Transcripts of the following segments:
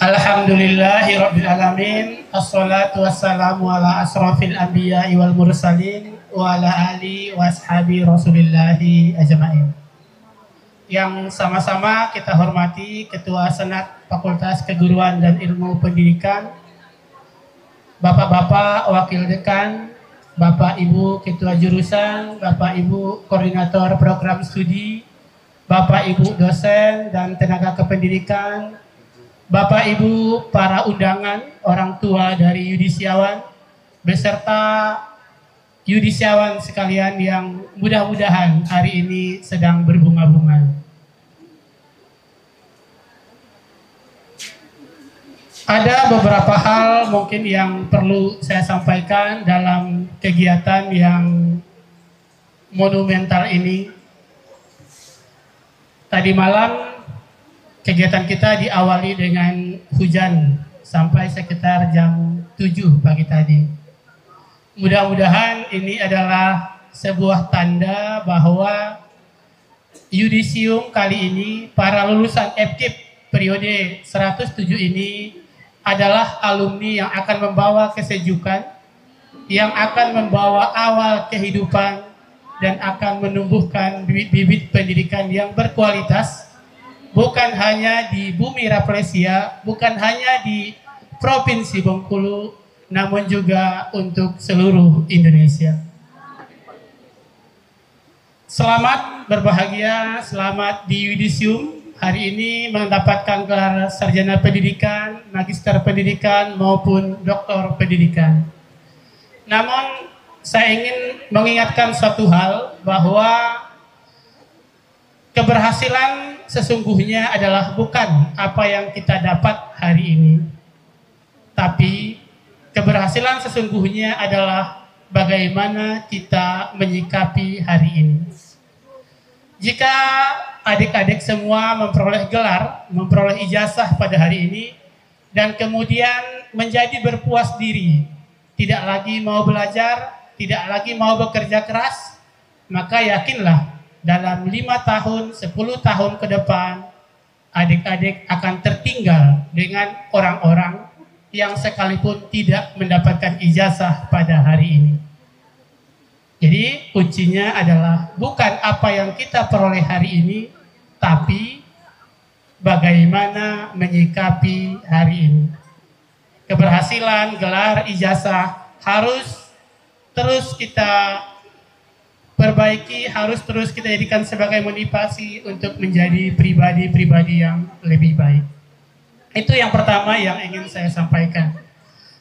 Alhamdulillahirabbil alamin. Assalatu wassalamu ala asrafil anbiya'i wal mursalin wa ala ali wa ashabi rasulillahi ajma'in. Yang sama-sama kita hormati Ketua Senat Fakultas Keguruan dan Ilmu Pendidikan, Bapak-bapak Wakil Dekan, Bapak Ibu Ketua Jurusan, Bapak Ibu Koordinator Program Studi, Bapak Ibu dosen dan tenaga kependidikan, Bapak Ibu para undangan, orang tua dari yudisiawan, beserta yudisiawan sekalian yang mudah-mudahan hari ini sedang berbunga-bunga. Ada beberapa hal mungkin yang perlu saya sampaikan dalam kegiatan yang monumental ini. Tadi malam kegiatan kita diawali dengan hujan sampai sekitar jam 7 pagi tadi. Mudah-mudahan ini adalah sebuah tanda bahwa yudisium kali ini, para lulusan FKIP periode 107 ini adalah alumni yang akan membawa kesejukan, yang akan membawa awal kehidupan, dan akan menumbuhkan bibit-bibit pendidikan yang berkualitas, bukan hanya di bumi Rafflesia, bukan hanya di Provinsi Bengkulu, namun juga untuk seluruh Indonesia. Selamat berbahagia, selamat di yudisium. Hari ini mendapatkan gelar sarjana pendidikan, magister pendidikan, maupun doktor pendidikan. Namun, saya ingin mengingatkan suatu hal, bahwa keberhasilan sesungguhnya adalah bukan apa yang kita dapat hari ini, tapi keberhasilan sesungguhnya adalah bagaimana kita menyikapi hari ini. Jika adik-adik semua memperoleh gelar, memperoleh ijazah pada hari ini, dan kemudian menjadi berpuas diri, tidak lagi mau belajar, tidak lagi mau bekerja keras, maka yakinlah dalam 5 tahun, 10 tahun ke depan, adik-adik akan tertinggal dengan orang-orang yang sekalipun tidak mendapatkan ijazah pada hari ini. Jadi kuncinya adalah bukan apa yang kita peroleh hari ini, tapi bagaimana menyikapi hari ini. Keberhasilan, gelar, ijazah harus terus kita perbaiki, harus terus kita jadikan sebagai motivasi untuk menjadi pribadi-pribadi yang lebih baik. Itu yang pertama yang ingin saya sampaikan.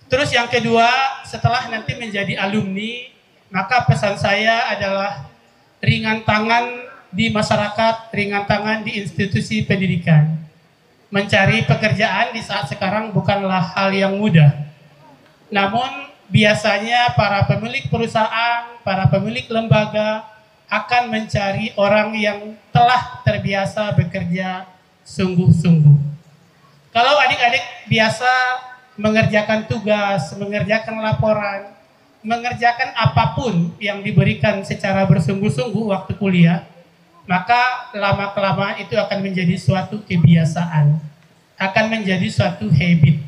Terus yang kedua, setelah nanti menjadi alumni, maka pesan saya adalah ringan tangan di masyarakat, ringan tangan di institusi pendidikan. Mencari pekerjaan di saat sekarang bukanlah hal yang mudah. Namun biasanya para pemilik perusahaan, para pemilik lembaga akan mencari orang yang telah terbiasa bekerja sungguh-sungguh. Kalau adik-adik biasa mengerjakan tugas, mengerjakan laporan, mengerjakan apapun yang diberikan secara bersungguh-sungguh waktu kuliah, maka lama-kelamaan itu akan menjadi suatu kebiasaan, akan menjadi suatu habit.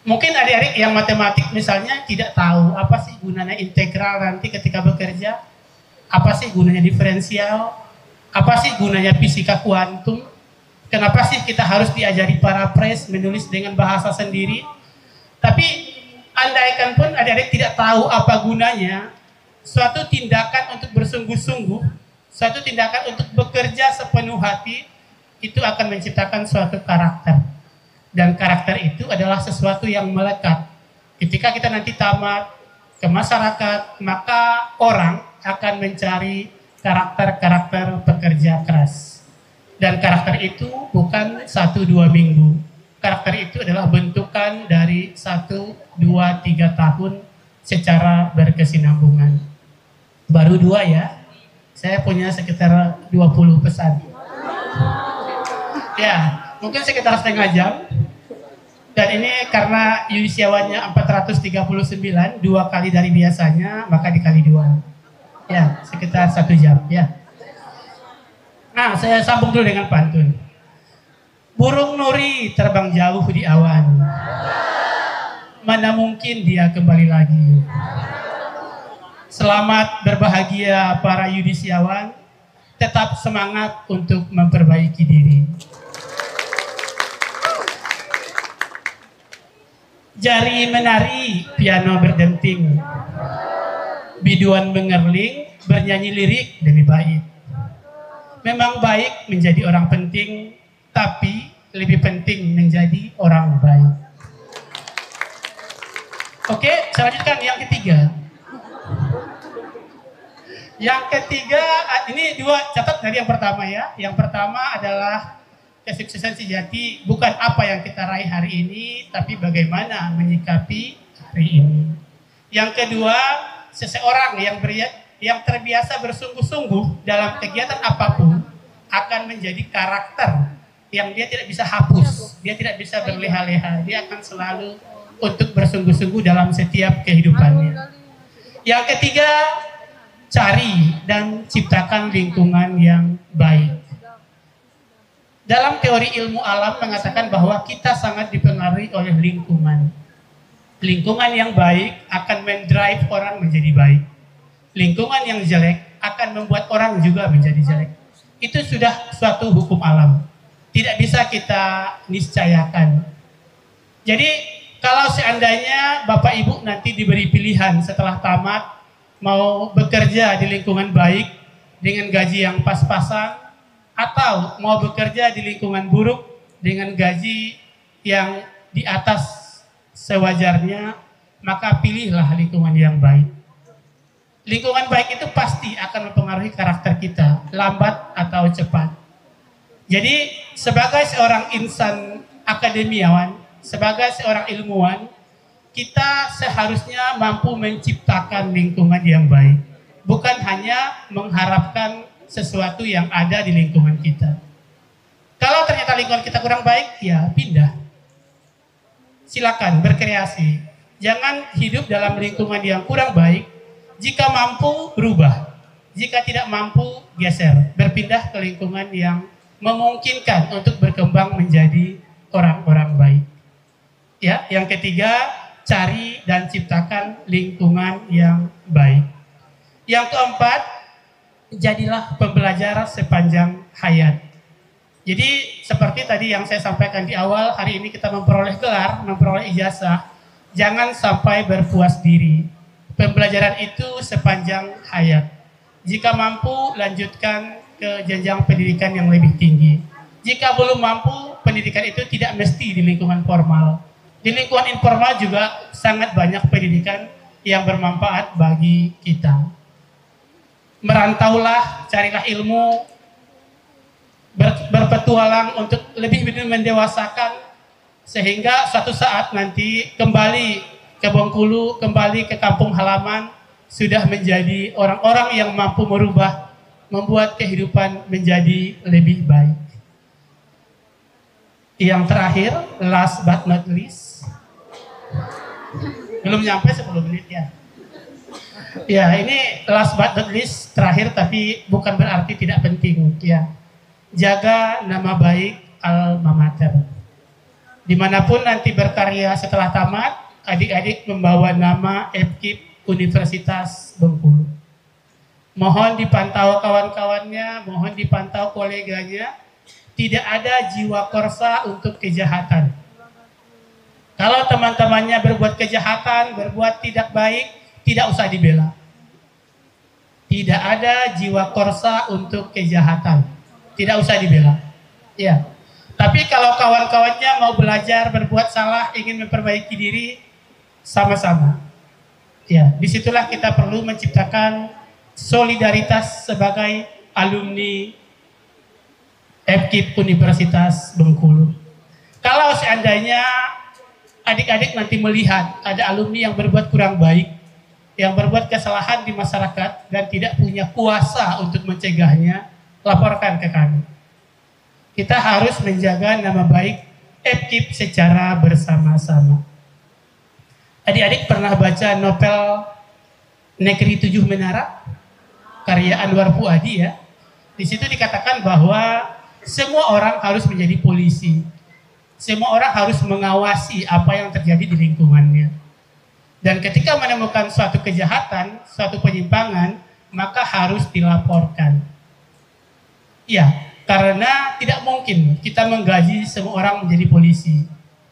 Mungkin adik-adik yang matematik misalnya tidak tahu apa sih gunanya integral nanti ketika bekerja, apa sih gunanya diferensial, apa sih gunanya fisika kuantum, kenapa sih kita harus diajari paraphrase, menulis dengan bahasa sendiri. Tapi andaikan pun adik-adik tidak tahu apa gunanya, suatu tindakan untuk bersungguh-sungguh, suatu tindakan untuk bekerja sepenuh hati, itu akan menciptakan suatu karakter. Dan karakter itu adalah sesuatu yang melekat. Ketika kita nanti tamat ke masyarakat, maka orang akan mencari karakter-karakter pekerja keras. Dan karakter itu bukan 1-2 minggu. Karakter itu adalah bentukan dari 1, 2, 3 tahun secara berkesinambungan. Baru 2 ya. Saya punya sekitar 20 pesan. Ya, mungkin sekitar setengah jam. Dan ini karena yudisiawannya 439, 2 kali dari biasanya, maka dikali 2. Ya, sekitar 1 jam. Ya. Nah, saya sambung dulu dengan pantun. Burung nuri terbang jauh di awan. Mana mungkin dia kembali lagi. Selamat berbahagia para yudisiawan. Tetap semangat untuk memperbaiki diri. Jari menari, piano berdenting. Biduan mengerling, bernyanyi lirik demi baik. Memang baik menjadi orang penting, tapi lebih penting menjadi orang baik. Oke, saya lanjutkan yang ketiga. Yang ketiga, ini dua catat dari yang pertama ya. Yang pertama adalah kesuksesan sejati bukan apa yang kita raih hari ini, tapi bagaimana menyikapi hari ini. Yang kedua, seseorang yang terbiasa bersungguh-sungguh dalam kegiatan apapun akan menjadi karakter yang dia tidak bisa hapus, dia tidak bisa berleha-leha, dia akan selalu untuk bersungguh-sungguh dalam setiap kehidupannya. Yang ketiga, cari dan ciptakan lingkungan yang baik. Dalam teori ilmu alam mengatakan bahwa kita sangat dipengaruhi oleh lingkungan. Lingkungan yang baik akan mendrive orang menjadi baik. Lingkungan yang jelek akan membuat orang juga menjadi jelek. Itu sudah suatu hukum alam. Tidak bisa kita niscayakan. Jadi kalau seandainya Bapak Ibu nanti diberi pilihan setelah tamat mau bekerja di lingkungan baik dengan gaji yang pas-pasan atau mau bekerja di lingkungan buruk dengan gaji yang di atas sewajarnya, maka pilihlah lingkungan yang baik. Lingkungan baik itu pasti akan mempengaruhi karakter kita, lambat atau cepat. Jadi sebagai seorang insan akademiawan, sebagai seorang ilmuwan, kita seharusnya mampu menciptakan lingkungan yang baik. Bukan hanya mengharapkan sesuatu yang ada di lingkungan kita. Kalau ternyata lingkungan kita kurang baik, ya pindah. Silakan berkreasi. Jangan hidup dalam lingkungan yang kurang baik. Jika mampu, berubah. Jika tidak mampu, geser. Berpindah ke lingkungan yang memungkinkan untuk berkembang menjadi orang-orang baik. Ya, yang ketiga, cari dan ciptakan lingkungan yang baik. Yang keempat, jadilah pembelajar sepanjang hayat. Jadi seperti tadi yang saya sampaikan di awal, hari ini kita memperoleh gelar, memperoleh ijazah. Jangan sampai berpuas diri. Pembelajaran itu sepanjang hayat. Jika mampu, lanjutkan ke jenjang pendidikan yang lebih tinggi. Jika belum mampu, pendidikan itu tidak mesti di lingkungan formal. Di lingkungan informal juga sangat banyak pendidikan yang bermanfaat bagi kita. Merantaulah, carilah ilmu, berpetualang untuk lebih mendewasakan, sehingga suatu saat nanti kembali ke Bengkulu, kembali ke kampung halaman, sudah menjadi orang-orang yang mampu merubah, membuat kehidupan menjadi lebih baik. Yang terakhir, last but not least, belum nyampe 10 menit ya. Ya, ini last but not least, terakhir tapi bukan berarti tidak penting ya. Jaga nama baik alma mater. Dimanapun nanti berkarya setelah tamat, adik-adik membawa nama FKIP Universitas Bengkulu. Mohon dipantau kawan-kawannya, mohon dipantau koleganya. Tidak ada jiwa korsa untuk kejahatan. Kalau teman-temannya berbuat kejahatan, berbuat tidak baik, tidak usah dibela. Tidak ada jiwa korsa untuk kejahatan. Tidak usah dibela. Ya. Tapi kalau kawan-kawannya mau belajar, berbuat salah, ingin memperbaiki diri, sama-sama. Ya, disitulah kita perlu menciptakan solidaritas sebagai alumni FKIP Universitas Bengkulu. Kalau seandainya adik-adik nanti melihat ada alumni yang berbuat kurang baik, yang berbuat kesalahan di masyarakat dan tidak punya kuasa untuk mencegahnya, laporkan ke kami. Kita harus menjaga nama baik FKIP secara bersama-sama. Adik-adik pernah baca novel Negeri Tujuh Menara? Karya Anwar Fuadi ya. Di situ dikatakan bahwa semua orang harus menjadi polisi. Semua orang harus mengawasi apa yang terjadi di lingkungannya. Dan ketika menemukan suatu kejahatan, suatu penyimpangan, maka harus dilaporkan. Ya, karena tidak mungkin kita menggaji semua orang menjadi polisi.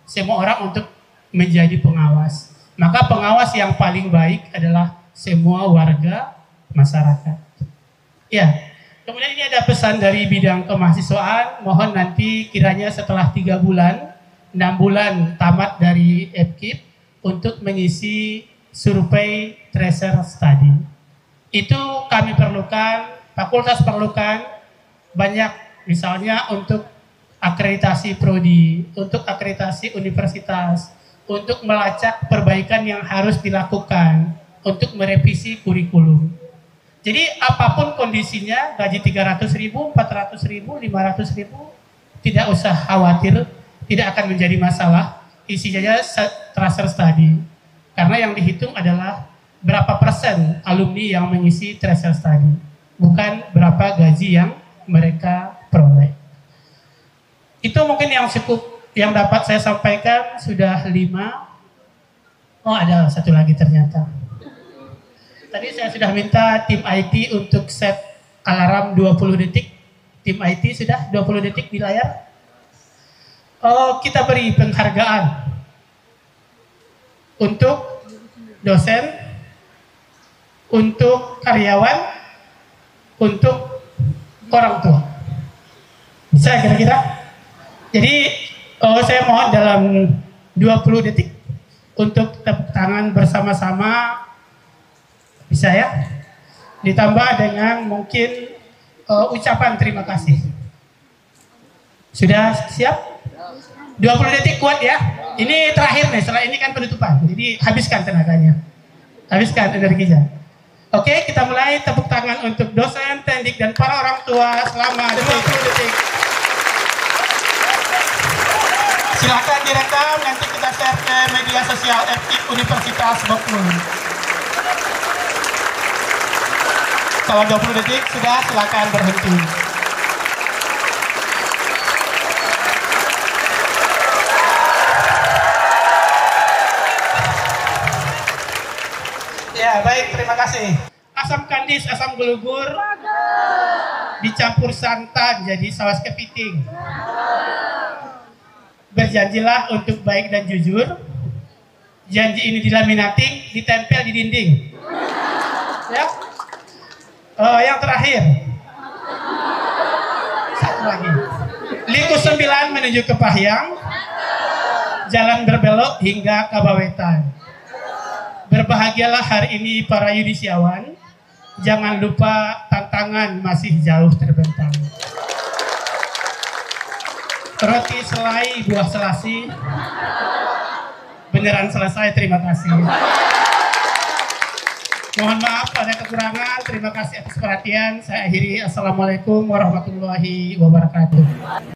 Semua orang untuk menjadi pengawas. Maka pengawas yang paling baik adalah semua warga masyarakat. Ya, kemudian ini ada pesan dari bidang kemahasiswaan. Mohon nanti kiranya setelah 3 bulan, 6 bulan tamat dari FKIP untuk mengisi survei tracer study. Itu kami perlukan, fakultas perlukan banyak, misalnya untuk akreditasi prodi, untuk akreditasi universitas, untuk melacak perbaikan yang harus dilakukan, untuk merevisi kurikulum. Jadi apapun kondisinya, gaji 300.000, 400.000, 500.000, tidak usah khawatir, tidak akan menjadi masalah. Isinya tracer study. Karena yang dihitung adalah berapa persen alumni yang mengisi tracer study, bukan berapa gaji yang mereka peroleh. Itu mungkin yang cukup, yang dapat saya sampaikan. Sudah 5. Oh, ada satu lagi ternyata. Tadi saya sudah minta tim IT untuk set alarm 20 detik. Tim IT sudah 20 detik di layar. Oh, kita beri penghargaan untuk dosen, untuk karyawan, untuk orang tua. Bisa kira-kira? Jadi saya mohon dalam 20 detik untuk tepuk tangan bersama-sama. Bisa ya? Ditambah dengan mungkin ucapan terima kasih. Sudah siap? 20 detik kuat ya? Ini terakhir nih, setelah ini kan penutupan. Jadi habiskan tenaganya. Habiskan energinya. Oke, kita mulai. Tepuk tangan untuk dosen, teknik, dan para orang tua selama 20 detik. Silakan direkam, nanti kita share ke media sosial FKIP Universitas Bengkulu. Kalau 20 detik sudah, silakan berhenti. Ya, baik, terima kasih. Asam kandis, asam gelugur dicampur santan jadi saus kepiting. Berjanjilah untuk baik dan jujur. Janji ini dilaminating, ditempel di dinding. Ya. Yang terakhir. Satu lagi. Liku 9 menuju ke Pahyang. Jalan berbelok hingga Kabawetan. Berbahagialah hari ini para yudisiawan. Jangan lupa tantangan masih jauh terbentang. Roti selai buah selasi. Beneran selesai, terima kasih. Mohon maaf pada kekurangan. Terima kasih atas perhatian. Saya akhiri. Assalamualaikum warahmatullahi wabarakatuh.